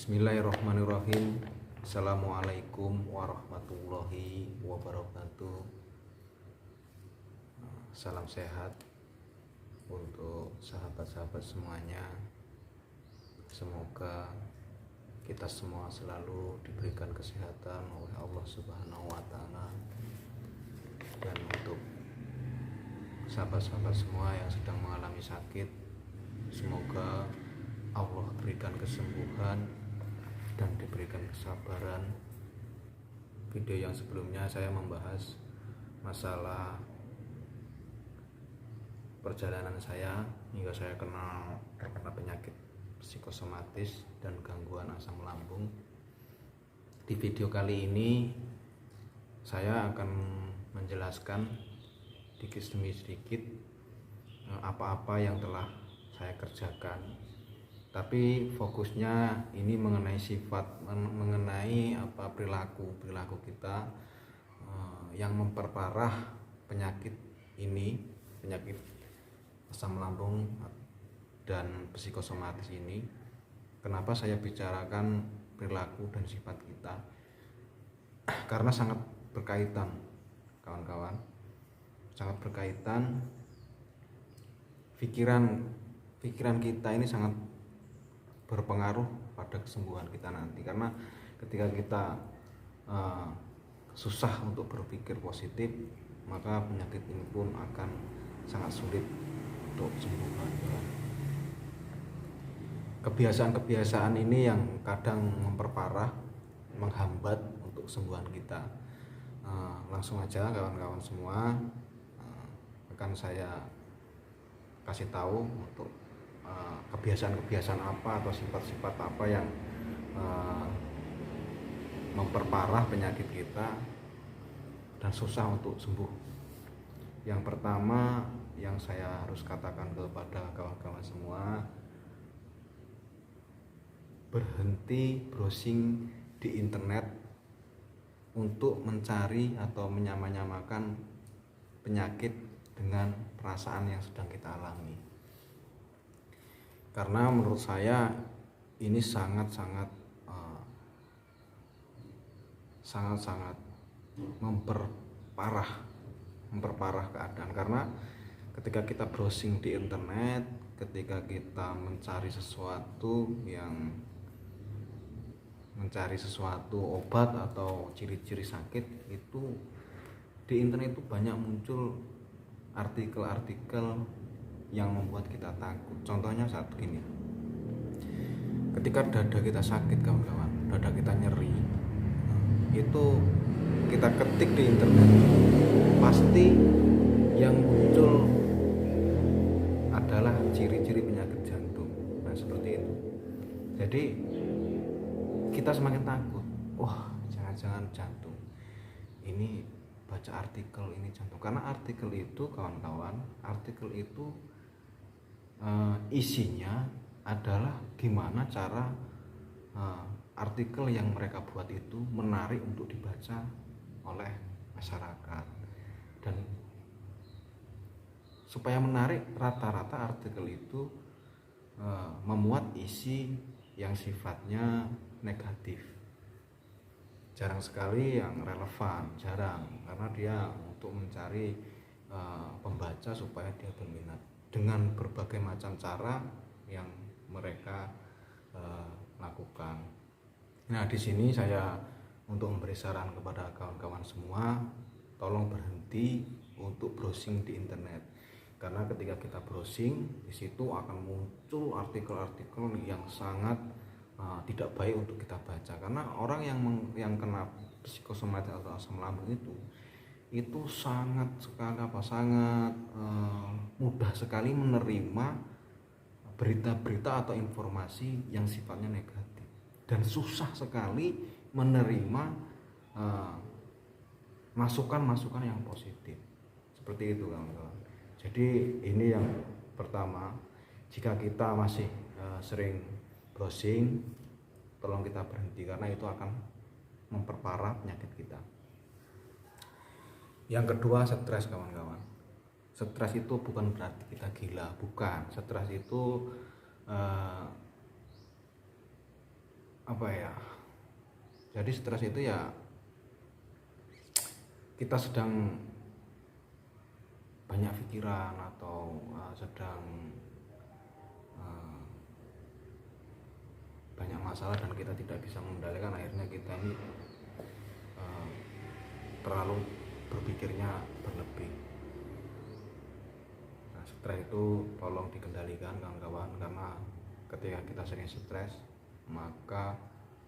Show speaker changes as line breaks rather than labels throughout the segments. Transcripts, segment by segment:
Bismillahirrahmanirrahim. Assalamualaikum warahmatullahi wabarakatuh. Salam sehat untuk sahabat-sahabat semuanya. Semoga kita semua selalu diberikan kesehatan oleh Allah Subhanahu wa Ta'ala. Dan untuk sahabat-sahabat semua yang sedang mengalami sakit, semoga Allah berikan kesembuhan dan diberikan kesabaran. Video yang sebelumnya saya membahas masalah perjalanan saya hingga saya terkena penyakit psikosomatis dan gangguan asam lambung. Di video kali ini saya akan menjelaskan sedikit demi sedikit apa-apa yang telah saya kerjakan. Tapi fokusnya ini mengenai sifat, mengenai perilaku kita yang memperparah penyakit ini, penyakit asam lambung dan psikosomatis ini. Kenapa saya bicarakan perilaku dan sifat kita? Karena sangat berkaitan, kawan-kawan, sangat berkaitan. Pikiran kita ini sangat berpengaruh pada kesembuhan kita nanti. Karena ketika kita susah untuk berpikir positif, maka penyakit ini pun akan sangat sulit untuk sembuh. Kebiasaan-kebiasaan ini yang kadang memperparah, menghambat untuk kesembuhan kita. Langsung aja kawan-kawan semua, akan saya kasih tahu untuk kebiasaan-kebiasaan apa atau sifat-sifat apa yang memperparah penyakit kita dan susah untuk sembuh. Yang pertama yang saya harus katakan kepada kawan-kawan semua, berhenti browsing di internet untuk mencari atau menyamakan penyakit dengan perasaan yang sedang kita alami. Karena menurut saya ini sangat-sangat memperparah keadaan. Karena ketika kita browsing di internet, ketika kita mencari sesuatu obat atau ciri-ciri sakit, itu di internet itu banyak muncul artikel-artikel yang membuat kita takut. Contohnya saat gini, ketika dada kita sakit, kawan-kawan, dada kita nyeri, itu kita ketik di internet, pasti yang muncul adalah ciri-ciri penyakit jantung. Nah, seperti itu. Jadi kita semakin takut, wah jangan-jangan jantung, ini baca artikel ini jantung. Karena artikel itu, kawan-kawan, isinya adalah gimana cara artikel yang mereka buat itu menarik untuk dibaca oleh masyarakat. Dan supaya menarik, rata-rata artikel itu memuat isi yang sifatnya negatif. Jarang sekali yang relevan, jarang, karena dia untuk mencari pembaca supaya dia berminat dengan berbagai macam cara yang mereka lakukan. Nah, di sini saya untuk memberi saran kepada kawan-kawan semua, tolong berhenti untuk browsing di internet. Karena ketika kita browsing, di situ akan muncul artikel-artikel yang sangat tidak baik untuk kita baca. Karena orang yang kena psikosomatis atau asam lambung itu sangat mudah sekali menerima berita-berita atau informasi yang sifatnya negatif, dan susah sekali menerima masukan-masukan yang positif. Seperti itu, kawan-kawan. Jadi ini yang pertama, jika kita masih sering browsing, tolong kita berhenti, karena itu akan memperparah penyakit kita. Yang kedua, stres, kawan-kawan. Stres itu bukan berarti kita gila, bukan. Stres itu apa ya, jadi stres itu ya kita sedang banyak pikiran atau sedang banyak masalah dan kita tidak bisa mengendalikan, akhirnya kita ini terlalu berpikirnya berlebih. Nah, stres itu tolong dikendalikan kawan-kawan, karena ketika kita sering stres maka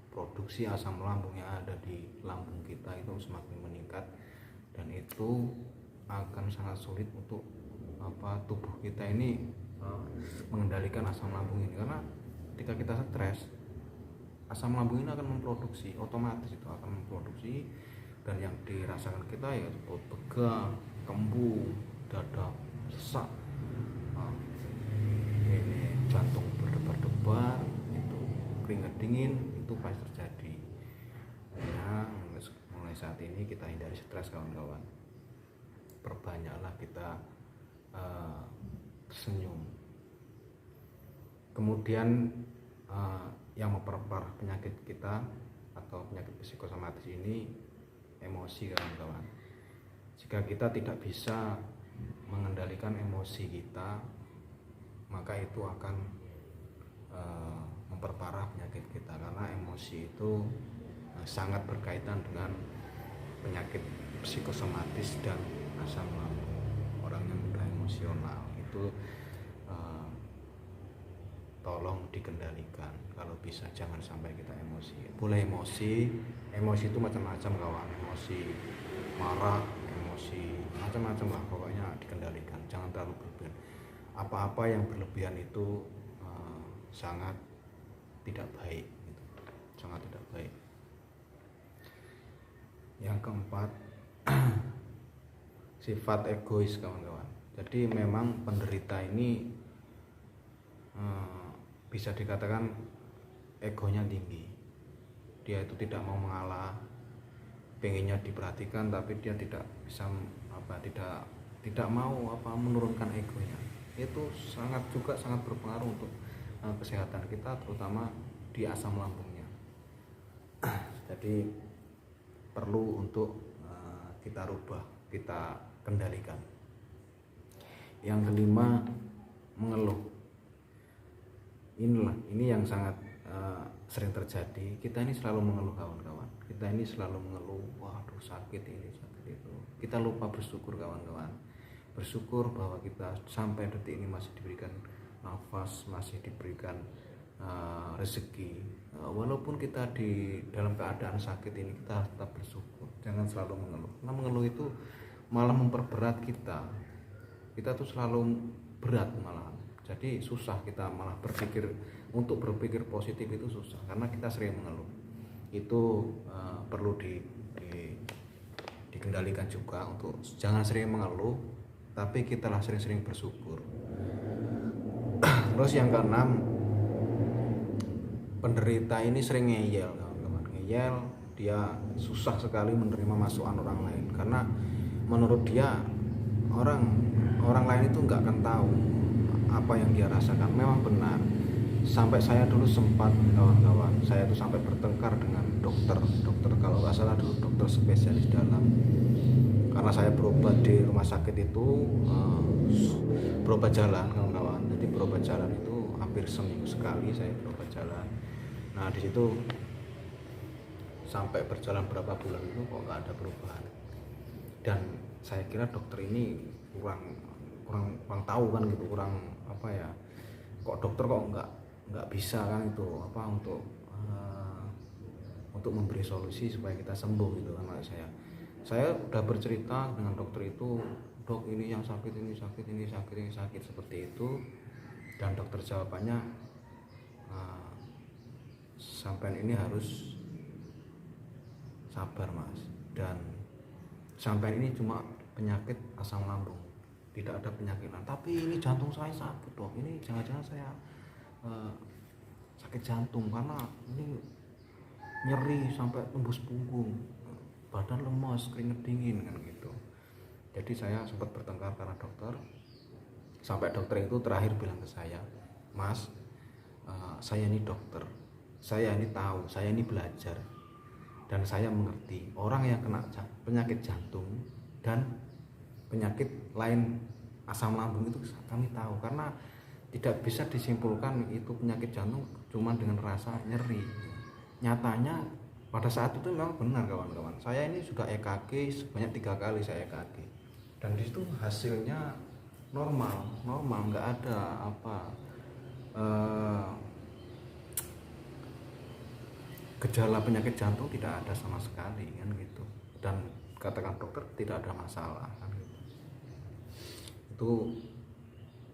produksi asam lambung yang ada di lambung kita itu semakin meningkat, dan itu akan sangat sulit untuk tubuh kita ini mengendalikan asam lambung ini, karena ketika kita stres asam lambung ini akan memproduksi, otomatis itu akan memproduksi, dan yang dirasakan kita ya perut pegal, kembung, dada sesak, ini jantung berdebar-debar, itu keringat dingin, itu pasti terjadi. Nah, mulai saat ini kita hindari stres kawan-kawan, perbanyaklah kita tersenyum. Kemudian yang memperparah penyakit kita atau penyakit psikosomatis ini emosi kawan-kawan. Jika kita tidak bisa mengendalikan emosi kita, maka itu akan memperparah penyakit kita, karena emosi itu sangat berkaitan dengan penyakit psikosomatis dan asam lambung. Orang yang mudah emosional itu tolong dikendalikan, kalau bisa jangan sampai kita emosi. Boleh emosi itu macam-macam kawan, emosi marah, emosi macam-macam lah, pokoknya dikendalikan, jangan terlalu berlebihan. Apa-apa yang berlebihan itu sangat tidak baik, gitu. Sangat tidak baik. Yang keempat, sifat egois kawan-kawan. Jadi memang penderita ini bisa dikatakan egonya tinggi. Dia itu tidak mau mengalah, pengennya diperhatikan, tapi dia tidak bisa tidak mau menurunkan egonya. Itu sangat berpengaruh untuk kesehatan kita, terutama di asam lambungnya. Jadi perlu untuk kita rubah, kita kendalikan. Yang kelima, mengeluh. Ini yang sangat sering terjadi. Kita ini selalu mengeluh kawan-kawan. Kita ini selalu mengeluh, waduh sakit ini, sakit itu. Kita lupa bersyukur kawan-kawan. Bersyukur bahwa kita sampai detik ini masih diberikan nafas, masih diberikan rezeki. Walaupun kita di dalam keadaan sakit ini, kita tetap bersyukur. Jangan selalu mengeluh. Karena mengeluh itu malah memperberat kita. Kita tuh selalu berat malahan. Jadi susah kita malah untuk berpikir positif itu susah, karena kita sering mengeluh. Itu perlu dikendalikan juga, untuk jangan sering mengeluh, tapi kita lah sering-sering bersyukur. Terus yang keenam, penderita ini sering ngeyel kawan-kawan. Ngeyel, dia susah sekali menerima masukan orang lain, karena menurut dia orang lain itu nggak akan tahu apa yang dia rasakan. Memang benar, sampai saya dulu sempat kawan-kawan, saya itu sampai bertengkar dengan dokter kalau nggak salah dulu dokter spesialis dalam, karena saya berobat di rumah sakit itu berobat jalan kawan-kawan. Jadi berobat jalan itu hampir seminggu sekali saya berobat jalan. Nah di situ sampai berjalan berapa bulan itu kok nggak ada perubahan, dan saya kira dokter ini kurang tahu kan gitu, kurang kok dokter kok nggak bisa kan itu untuk memberi solusi supaya kita sembuh gitu kan. Saya udah bercerita dengan dokter itu, dok ini yang sakit, ini sakit seperti itu, dan dokter jawabannya sampai ini harus sabar mas, dan sampai ini cuma penyakit asam lambung, tidak ada penyakit lain. Tapi ini jantung saya sakit dok, ini jangan-jangan saya sakit jantung, karena ini nyeri sampai tembus punggung, badan lemas, keringet dingin kan gitu. Jadi saya sempat bertengkar karena dokter, sampai dokter itu terakhir bilang ke saya, mas saya ini dokter, saya ini tahu, saya ini belajar, dan saya mengerti orang yang kena penyakit jantung dan penyakit lain asam lambung itu kami tahu, karena tidak bisa disimpulkan itu penyakit jantung cuma dengan rasa nyeri. Nyatanya pada saat itu memang benar kawan-kawan, saya ini sudah EKG sebanyak 3 kali saya EKG, dan di situ hasilnya normal, nggak ada gejala penyakit jantung, tidak ada sama sekali kan gitu, dan katakan dokter tidak ada masalah kan gitu. Itu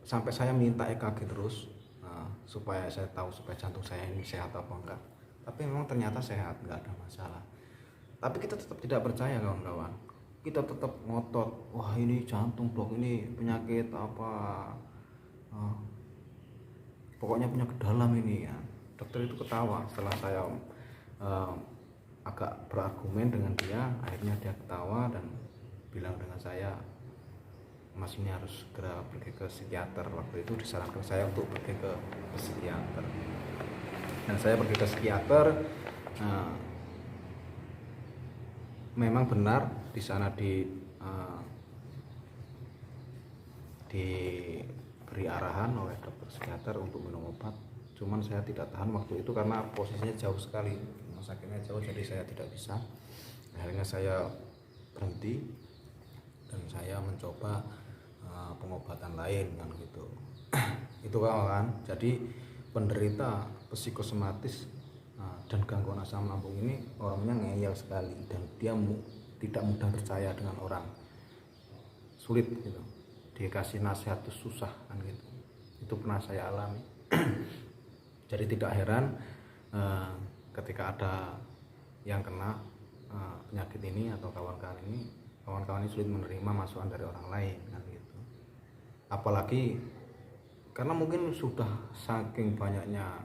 sampai saya minta EKG terus supaya saya tahu supaya jantung saya ini sehat apa enggak, tapi memang ternyata sehat, nggak ada masalah. Tapi kita tetap tidak percaya kawan-kawan, kita tetap ngotot, wah ini jantung dok, ini penyakit apa, pokoknya penyakit dalam ini ya. Dokter itu ketawa setelah saya agak berargumen dengan dia, akhirnya dia ketawa dan bilang dengan saya, Mas ini harus segera pergi ke psikiater. Waktu itu disarankan saya untuk pergi ke psikiater, dan saya pergi ke psikiater. Memang benar di sana diberi arahan oleh dokter psikiater untuk minum obat, cuman saya tidak tahan waktu itu karena posisinya jauh sekali, rumah sakitnya jauh, jadi saya tidak bisa. Akhirnya saya berhenti dan saya mencoba pengobatan lain kan gitu. Itu kan, jadi penderita psikosomatis dan gangguan asam lambung ini orangnya ngeyel sekali, dan dia tidak mudah percaya dengan orang, sulit gitu, dikasih nasihat tuh susah kan gitu. Itu pernah saya alami. Jadi tidak heran ketika ada yang kena penyakit ini atau kawan-kawan ini sulit menerima masukan dari orang lain kan gitu. Apalagi karena mungkin sudah saking banyaknya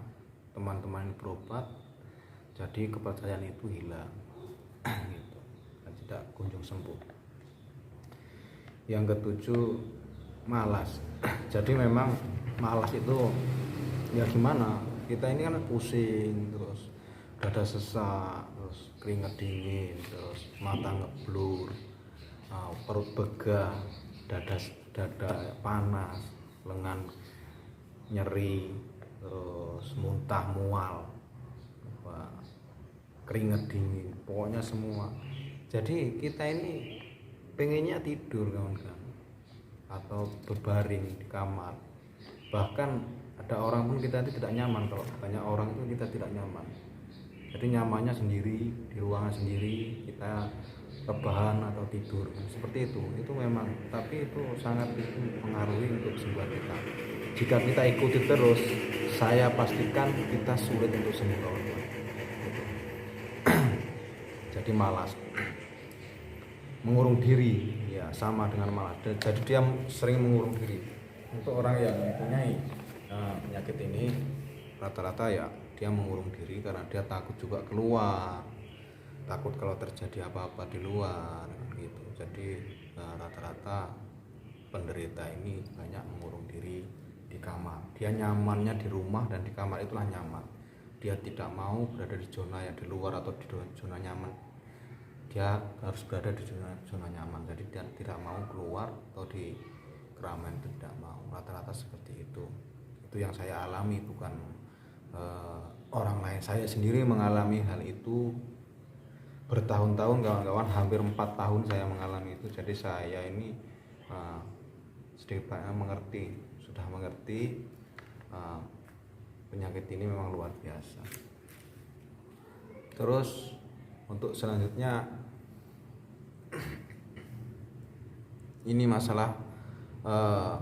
teman-teman berobat, jadi kepercayaan itu hilang gitu, dan tidak kunjung sembuh. Yang ketujuh, malas. Jadi memang malas itu ya gimana, kita ini kan pusing, terus dada sesak, terus keringat dingin, terus mata ngeblur, perut begah, dada panas, lengan nyeri, terus muntah mual, keringat dingin, pokoknya semua. Jadi kita ini pengennya tidur kawan-kawan, atau berbaring di kamar. Bahkan ada orang pun kita tidak nyaman, kalau banyak orang itu kita tidak nyaman. Jadi nyamannya sendiri, di ruangan sendiri, kita rebahan atau tidur seperti itu memang, tapi itu sangat mempengaruhi untuk kesembuhan kita. Jika kita ikuti terus, saya pastikan kita sulit untuk sembuh kawan-kawan. Jadi malas, mengurung diri, ya sama dengan malas. Jadi dia sering mengurung diri. Untuk orang yang mempunyai penyakit ini, rata-rata ya dia mengurung diri karena dia takut juga keluar, takut kalau terjadi apa-apa di luar gitu. Jadi rata-rata penderita ini banyak mengurung diri di kamar. Dia nyamannya di rumah, dan di kamar itulah nyaman. Dia tidak mau berada di zona yang di luar atau di zona nyaman. Dia harus berada di zona nyaman. Jadi dia tidak mau keluar atau di keramaian, tidak mau. Rata-rata seperti itu. Itu yang saya alami, bukan orang lain. Saya sendiri mengalami hal itu bertahun-tahun kawan-kawan, hampir 4 tahun saya mengalami itu. Jadi saya ini sedikit banyak sudah mengerti penyakit ini memang luar biasa. Terus untuk selanjutnya ini masalah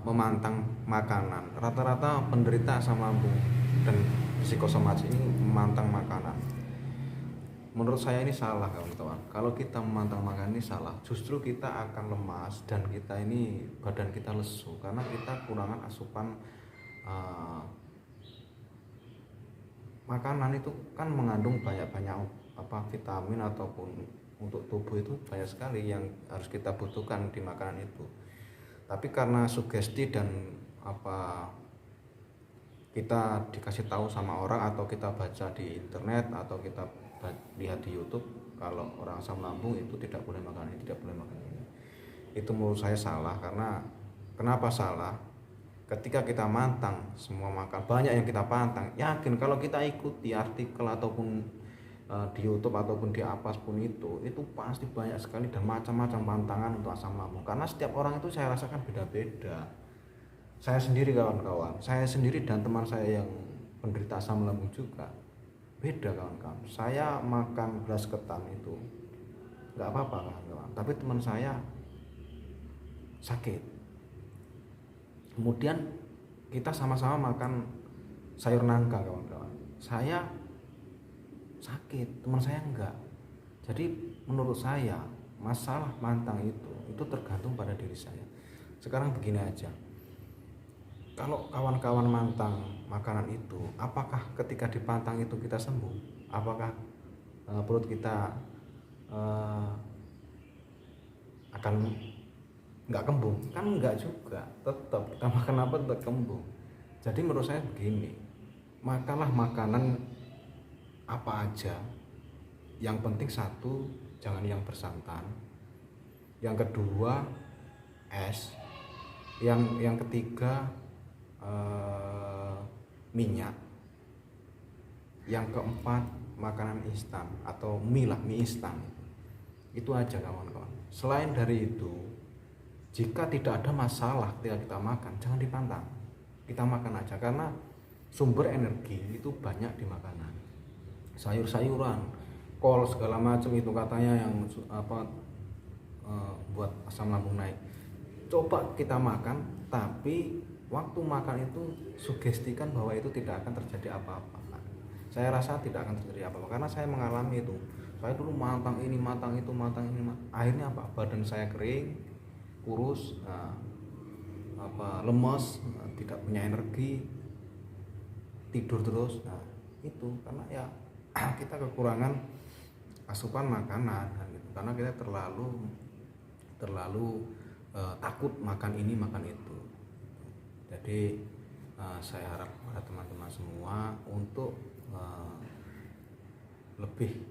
memantang makanan. Rata-rata penderita asam lambung dan psikosomatis ini memantang makanan. Menurut saya ini salah kawan-kawan. Kalau kita memantang makanan ini salah, justru kita akan lemas dan kita ini badan kita lesu karena kita kurangan asupan makanan. Itu kan mengandung banyak-banyak vitamin ataupun untuk tubuh, itu banyak sekali yang harus kita butuhkan di makanan itu. Tapi karena sugesti dan kita dikasih tahu sama orang atau kita baca di internet atau kita lihat di YouTube kalau orang asam lambung itu tidak boleh makan ini, tidak boleh makan ini. Itu menurut saya salah. Karena kenapa salah? Ketika kita mantang semua makan, banyak yang kita pantang, yakin kalau kita ikuti artikel ataupun di YouTube ataupun di apa pun itu pasti banyak sekali dan macam-macam pantangan untuk asam lambung. Karena setiap orang itu saya rasakan beda-beda. Saya sendiri kawan-kawan, saya sendiri dan teman saya yang penderita asam lambung juga beda kawan-kawan. Saya makan beras ketan itu nggak apa-apa kawan-kawan, tapi teman saya sakit. Kemudian kita sama-sama makan sayur nangka kawan-kawan, saya sakit, teman saya enggak. Jadi menurut saya masalah mantang itu tergantung pada diri saya. Sekarang begini aja, kalau kawan-kawan mantang makanan itu, apakah ketika dipantang itu kita sembuh? Apakah perut kita akan nggak kembung? Kan nggak juga, tetap kita makan apa tetap kembung. Jadi menurut saya begini, makanlah makanan apa aja, yang penting satu, jangan yang bersantan, yang kedua es, yang ketiga minyak, yang keempat makanan instan atau mie instan. Itu aja kawan-kawan. Selain dari itu, jika tidak ada masalah ketika kita makan, jangan dipantang, kita makan aja. Karena sumber energi itu banyak di makanan, sayur-sayuran, kol segala macam itu katanya yang buat asam lambung naik. Coba kita makan, tapi waktu makan itu sugestikan bahwa itu tidak akan terjadi apa-apa. Saya rasa tidak akan terjadi apa-apa karena saya mengalami itu. Saya dulu mantang ini, mantang itu, akhirnya apa? Badan saya kering, kurus, lemes, tidak punya energi, tidur terus. Nah, itu karena ya kita kekurangan asupan makanan gitu. Karena kita terlalu takut makan ini makan itu. Jadi saya harap kepada teman-teman semua untuk lebih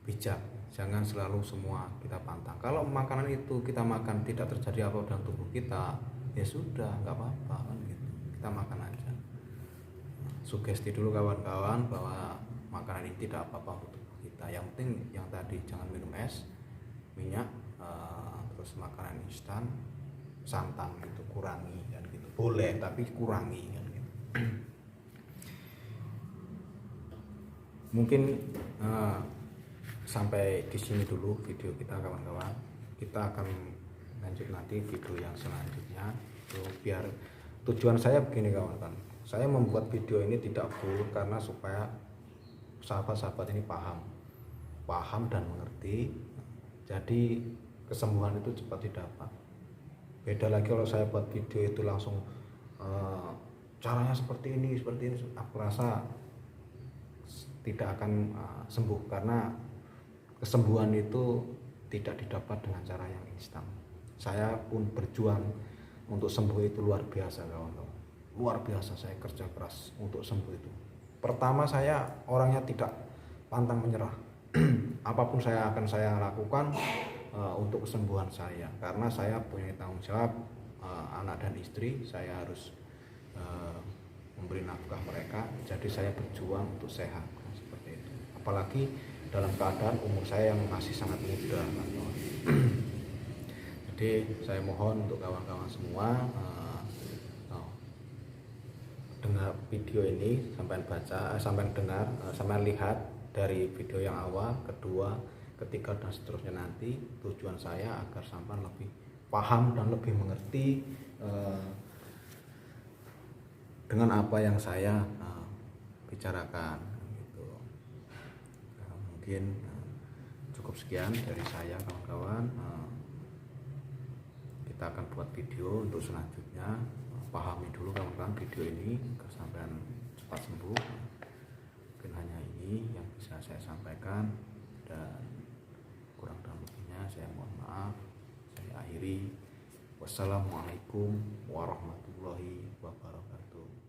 bijak, jangan selalu semua kita pantang. Kalau makanan itu kita makan tidak terjadi apa dalam tubuh kita, ya sudah, nggak apa-apa kan gitu, kita makan aja. Sugesti dulu kawan-kawan bahwa makanan ini tidak apa-apa untuk tubuh kita. Yang penting yang tadi, jangan minum es, minyak, terus makanan instan, santan itu kurangi kan gitu. Boleh tapi kurangi kan gitu. Mungkin sampai di sini dulu video kita kawan-kawan. Kita akan lanjut nanti video yang selanjutnya. Biar tujuan saya begini kawan-kawan. Saya membuat video ini tidak full karena supaya sahabat-sahabat ini paham dan mengerti. Jadi kesembuhan itu cepat didapat. Beda lagi kalau saya buat video itu langsung caranya seperti ini, aku rasa tidak akan sembuh, karena kesembuhan itu tidak didapat dengan cara yang instan. Saya pun berjuang untuk sembuh itu luar biasa kawan-kawan, luar biasa. Saya kerja keras untuk sembuh itu. Pertama, saya orangnya tidak pantang menyerah. Apapun saya lakukan untuk kesembuhan saya, karena saya punya tanggung jawab, anak dan istri. Saya harus memberi nafkah mereka, jadi saya berjuang untuk sehat seperti itu. Apalagi dalam keadaan umur saya yang masih sangat muda kan. Jadi saya mohon untuk kawan-kawan semua dengar video ini, sampai dengar, sampai lihat dari video yang awal, kedua, ketiga dan seterusnya nanti. Tujuan saya agar sampai lebih paham dan lebih mengerti dengan apa yang saya bicarakan gitu. Mungkin cukup sekian dari saya kawan-kawan. Kita akan buat video untuk selanjutnya. Pahami dulu kawan-kawan video ini agar sampai cepat sembuh. Mungkin hanya ini yang bisa saya sampaikan, dan kurang dan lebihnya saya mohon maaf. Saya akhiri. Wassalamualaikum warahmatullahi wabarakatuh.